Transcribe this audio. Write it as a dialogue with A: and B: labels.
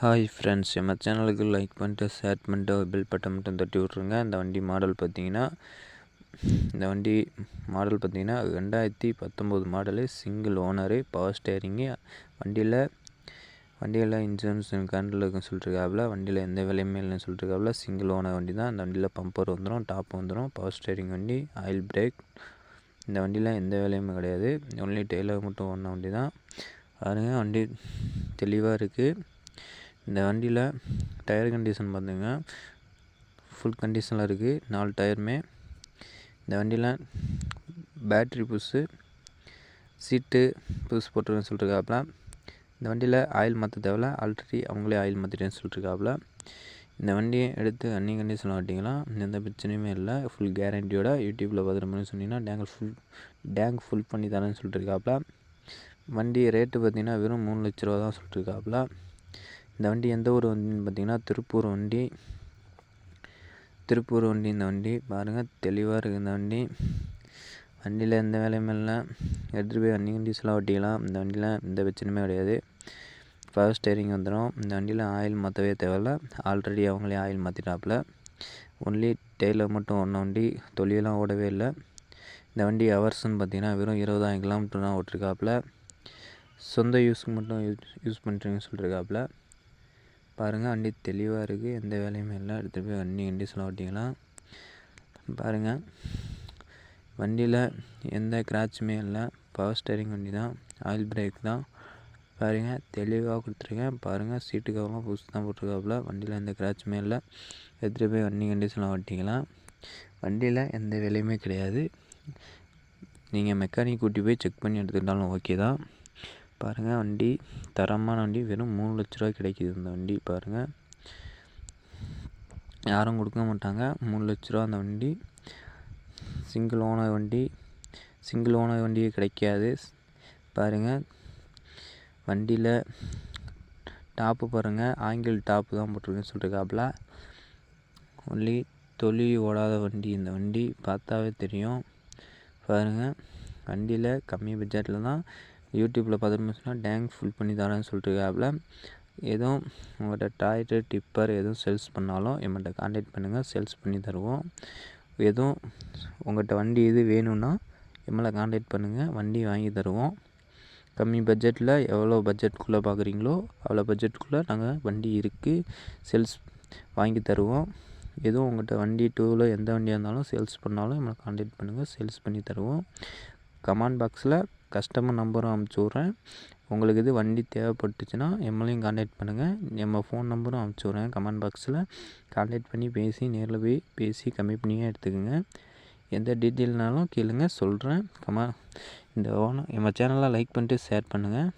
A: Hi friends, நம்ம சேனலுக்கு like பண்ணிட்டு ஷேர் பண்ணிட்டு பெல் பட்டன் மட்டும் தட்டி விட்ருங்க. இந்த வண்டி மாடல் பார்த்திங்கன்னா 2019 model, single owner, power steering. வண்டியில் இன்சூரன்ஸ் கரண்டில் இருக்குன்னு சொல்லிட்டுருக்காப்புல. வண்டியில் எந்த விலையுமே இல்லைன்னு சொல்லிட்டுருக்காப்புல. சிங்கிள் ஓனர் வண்டி தான். இந்த வண்டியில் பம்பர் வந்துடும், டாப் வந்துடும், பவர் ஸ்டேரிங் வண்டி, ஆயில் பிரேக். இந்த வண்டியில் எந்த வேலையுமே கிடையாது. ஒன்லி டெய்லர் மட்டும் ஓடின வண்டி தான். பாருங்கள், வண்டி தெளிவாக இருக்குது. இந்த வண்டியில் டயர் கண்டிஷன் பார்த்துங்க, ஃபுல் கண்டிஷனில் இருக்குது. 4 டயருமே. இந்த வண்டியில் பேட்ரி புதுசு, சீட்டு புதுசு போட்டுருக்கேன்னு சொல்லிட்டுருக்காப்புல. இந்த வண்டியில் ஆயில் மாற்ற தேவையில்ல, ஆல்ரெடி அவங்களே ஆயில் மாற்றிட்டேன்னு சொல்லிட்டுருக்காப்புல. இந்த வண்டியை எடுத்து ரன்னிங் கண்டிஷனில் ஓட்டிக்கலாம், எந்த பிரச்சனையுமே இல்லை. ஃபுல் கேரண்டியோட யூடியூப்பில் பார்த்துட்டு சொன்னீங்கன்னா டேங்க் ஃபுல் பண்ணி தரேன்னு சொல்லிட்டுருக்காப்புல. வண்டி ரேட்டு பார்த்திங்கன்னா வெறும் 3 லட்ச ரூபா தான் சொல்லிட்டுருக்காப்புல. இந்த வண்டி எந்த ஊர் வண்டின்னு பார்த்திங்கன்னா திருப்பூர் வண்டி. இந்த வண்டி பாருங்கள், தெளிவாக இருக்குது. இந்த வண்டியில் எந்த வேலையுமே இல்லை. எடுத்துகிட்டு போய் ரன்னிங் கண்டிஷனில் ஓட்டிக்கலாம். இந்த வண்டியில் எந்த பிரச்சனையுமே கிடையாது. பவர் ஸ்டேரிங் வந்துடும். இந்த வண்டியில் ஆயில் மாற்றவே தேவையில்ல, ஆல்ரெடி அவங்களே ஆயில் மாற்றிட்டாப்புல. ஒன்லி டெய்லர் மட்டும் ஓடின வண்டி, தொழிலாம் ஓடவே இல்லை. இந்த வண்டி ஹவர்ஸ்ன்னு பார்த்திங்கன்னா வெறும் 20,000 கிலோமீட்டர் தான் ஓட்டிருக்காப்புல. சொந்த யூஸ்க்கு மட்டும் யூஸ் பண்ணுறீங்கன்னு சொல்லியிருக்காப்புல. பாருங்கள், வண்டி தெளிவாக இருக்குது, எந்த வேலையுமே இல்லை. எடுத்துகிட்டு போய் வண்டி கண்டிஷனில் ஓட்டிக்கலாம். பாருங்கள், வண்டியில் எந்த கிராச்சுமே இல்லை. பவர் ஸ்டேரிங் வண்டி தான், ஆயில் பிரேக் தான். பாருங்கள், தெளிவாக கொடுத்துருக்கேன். பாருங்கள், சீட்டு கவர்லாம் புதுசு தான் போட்டிருக்காப்புல. வண்டியில் எந்த கிராச்சுமே இல்லை. எடுத்துகிட்டு போய் வண்டி கண்டிஷனில் ஓட்டிக்கலாம். வண்டியில் எந்த வேலையுமே கிடையாது. நீங்கள் மெக்கானிக் கூட்டி போய் செக் பண்ணி எடுத்துக்கிட்டாலும் ஓகே தான். பாருங்கள், வண்டி தரமான வண்டி. வெறும் 3 லட்ச ரூபா கிடைக்கிது இந்த வண்டி. பாருங்கள், யாரும் கொடுக்க மாட்டாங்க. 3 லட்ச ரூபா அந்த வண்டி. சிங்கிள் ஓனர் வண்டியே கிடைக்காது. பாருங்கள், வண்டியில் டாப்பு பாருங்கள், ஆங்கிள் டாப்பு தான் போட்டிருக்குன்னு சொல்லியிருக்காப்புல. ஒன்லி தொழில் ஓடாத வண்டி. இந்த வண்டி பார்த்தாவே தெரியும். பாருங்கள், வண்டியில் கம்மி பட்ஜெட்டில் தான் யூடியூப்பில் பார்த்துட்டு டேங்க் ஃபுல் பண்ணி தரேன்னு சொல்லிட்டுருக்காப்புல. எதுவும் உங்கள்கிட்ட டிராக்டர் டிப்பர் எதுவும் சேல்ஸ் பண்ணாலும் எங்கள்கிட்ட கான்டாக்ட் பண்ணுங்கள், சேல்ஸ் பண்ணி தருவோம். எதுவும் உங்கள்கிட்ட வண்டி இது வேணும்னா எம்மளை கான்டாக்ட் பண்ணுங்கள், வண்டி வாங்கி தருவோம். கம்மி பட்ஜெட்டில் எவ்வளோ பட்ஜெட்டுக்குள்ளே பார்க்குறீங்களோ அவ்வளோ பட்ஜெட்டுக்குள்ளே நாங்கள் வண்டி இருக்குது, சேல்ஸ் வாங்கி தருவோம். எதுவும் உங்கள்கிட்ட வண்டி டூவில் எந்த வண்டியாக இருந்தாலும் சேல்ஸ் பண்ணாலும் நம்மளை கான்டாக்ட் பண்ணுங்கள், சேல்ஸ் பண்ணி தருவோம். கமெண்ட் பாக்ஸில் கஸ்டமர் நம்பரும் அனுப்பிச்சி விட்றேன். உங்களுக்கு இது வண்டி தேவைப்பட்டுச்சுன்னா எம்மளையும் கான்டாக்ட் பண்ணுங்கள். நம்ம ஃபோன் நம்பரும் அனுப்பிச்சி விட்றேன். கமெண்ட் பாக்ஸில் கான்டாக்ட் பண்ணி பேசி நேரில் போய் பேசி கம்மி பண்ணியே எடுத்துக்கோங்க. எந்த டீட்டெயில்னாலும் கேளுங்க, சொல்கிறேன். நம்ம சேனலை லைக் பண்ணிட்டு ஷேர் பண்ணுங்கள்.